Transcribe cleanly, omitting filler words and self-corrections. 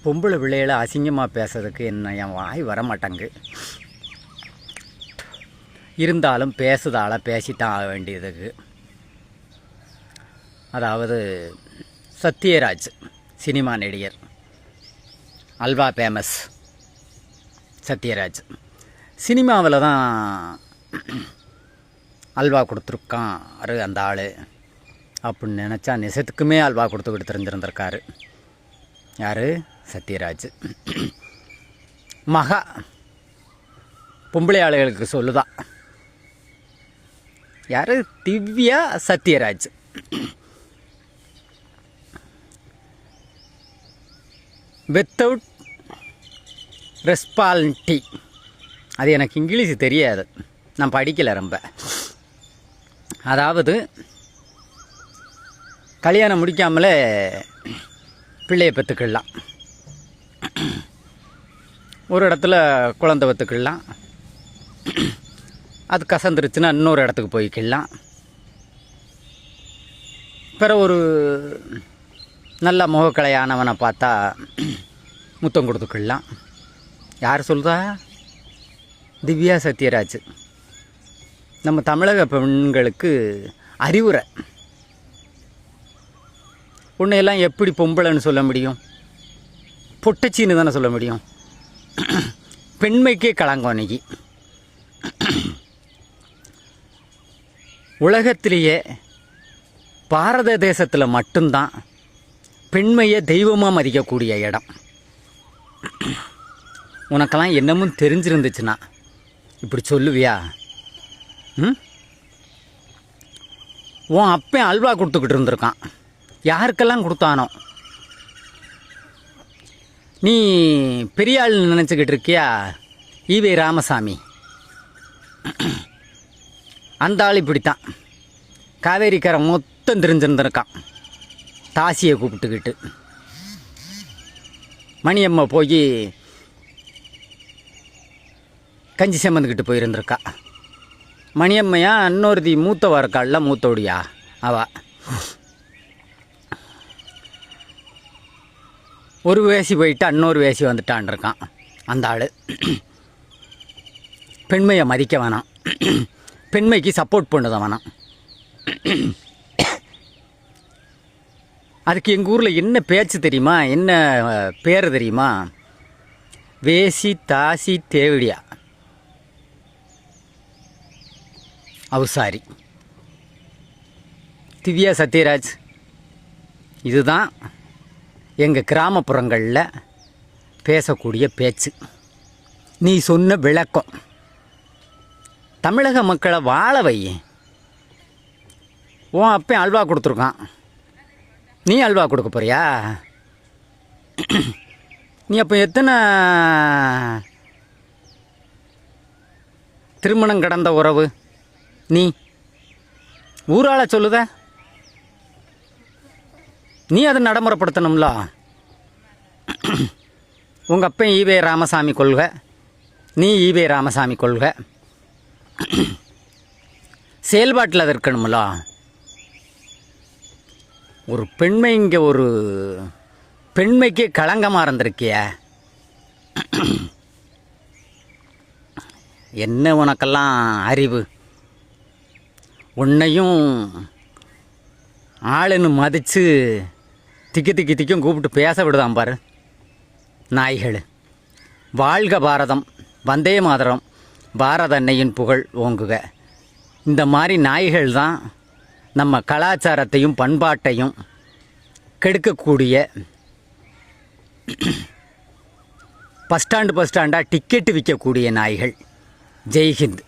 பொம்பளை பிள்ளைகளை அசிங்கமாக பேசுறதுக்கு என் வாய் வரமாட்டேங்கு. இருந்தாலும் பேசுதால பேசித்தான் ஆக வேண்டியதுக்கு. அதாவது சத்யராஜ் சினிமா நடிகர், அல்வா ஃபேமஸ் சத்யராஜ் சினிமாவில் தான் அல்வா கொடுத்துருக்கான் அந்த ஆள் அப்படின்னு நினச்சா நிசத்துக்குமே அல்வா கொடுத்துக்கிட்டு தெரிஞ்சிருந்திருக்காரு. யார்? சத்யராஜ். மகா பொம்பளை ஆளுகளுக்கு சொல்லுதான். யார்? திவ்யா சத்யராஜ். Without responsibility. அது எனக்கு இங்கிலீஷ் தெரியாது, நான் படிக்கலை ரொம்ப. அதாவது கல்யாணம் முடிக்காமலே பிள்ளையை பெற்றுக்கலாம், ஒரு இடத்துல குழந்தை பெற்றுக்கலாம், அது கசந்துருச்சுன்னா இன்னொரு இடத்துக்கு போய்க்கலாம். பிற ஒரு நல்ல முகக்கலையானவனை பார்த்தா முத்தம் கொடுத்துக்கலாம். யார் சொல்கிறா? திவ்யா சத்யராஜ். நம்ம தமிழக பெண்களுக்கு அறிவுரை. உன்னையெல்லாம் எப்படி பொம்பளைன்னு சொல்ல முடியும்? பொட்டச்சின்னு தானே சொல்ல முடியும். பெண்மைக்கே களங்கம் அன்னைக்கு. உலகத்திலேயே பாரத தேசத்தில் மட்டும்தான் பெண்மையை தெய்வமாக மதிக்கக்கூடிய இடம். உனக்கெல்லாம் என்னமும் தெரிஞ்சிருந்துச்சுன்னா இப்படி சொல்லுவியா? உன் அப்பன் அல்வா கொடுத்துக்கிட்டு இருந்திருக்கான். யாருக்கெல்லாம் கொடுத்தானோ? நீ பெரிய ஆள் நினச்சிக்கிட்டு இருக்கியா? ஈவே ராமசாமி அந்த ஆள் இப்படித்தான் காவேரிக்கரை மொத்தம் தெரிஞ்சிருந்திருக்கான். தாசியை கூப்பிட்டுக்கிட்டு மணியம்மா போய் கஞ்சி சம்மந்துக்கிட்டு போயிருந்திருக்கா. மணியம்மையா இன்னொருத்தி மூத்தவா இருக்காள்ல, மூத்தோடியா அவ. ஒரு வேசி போயிட்டு இன்னொரு வேசி வந்துட்டான் இருக்கான் அந்த ஆள். பெண்மையை மதிக்க வேணாம், பெண்மைக்கு சப்போர்ட் பண்ணுதான் வேணாம். அதுக்கு எங்கள் ஊரில் என்ன பேச்சு தெரியுமா? என்ன பேர் தெரியுமா? வேசி தாசி தேவடியா அவுசாரி. திவ்யா சத்யராஜ் இதுதான் எங்கள் கிராமப்புறங்களில் பேசக்கூடிய பேச்சு. நீ சொன்ன விளக்கம் தமிழக மக்களை வாழ வை. உன் அப்பன் அல்வா கொடுத்துருக்கான், நீ அல்வா கொடுக்க போறியா? நீ அப்போ எத்தனை திருமணம் கடந்த உறவு நீ ஊரால சொல்லுத? நீ அதை நடைமுறைப்படுத்தணும்ல. உங்கள் அப்பன் ஈவே ராமசாமி கொள்கை, நீ ஈவே ராமசாமி கொள்கை, செயல்பாட்டில் அது இருக்கணும்ல. ஒரு பெண்மை இங்கே ஒரு பெண்மைக்கு களங்கமாக இருந்திருக்கிய. என்ன உனக்கெல்லாம் அறிவு? உன்னையும் ஆளுன்னு மதித்து திக்கும் கூப்பிட்டு பேச விடுதான் பாரு நாய்கள். வாழ்க பாரதம், வந்தே மாதரம், பாரத அன்னையின் புகழ் ஓங்குக. இந்த மாதிரி நாய்கள் தான் நம்ம கலாச்சாரத்தையும் பண்பாட்டையும் கெடுக்கக்கூடிய பஸ் ஸ்டாண்டாக டிக்கெட்டு விற்கக்கூடிய நாய்கள். ஜெய்ஹிந்த்.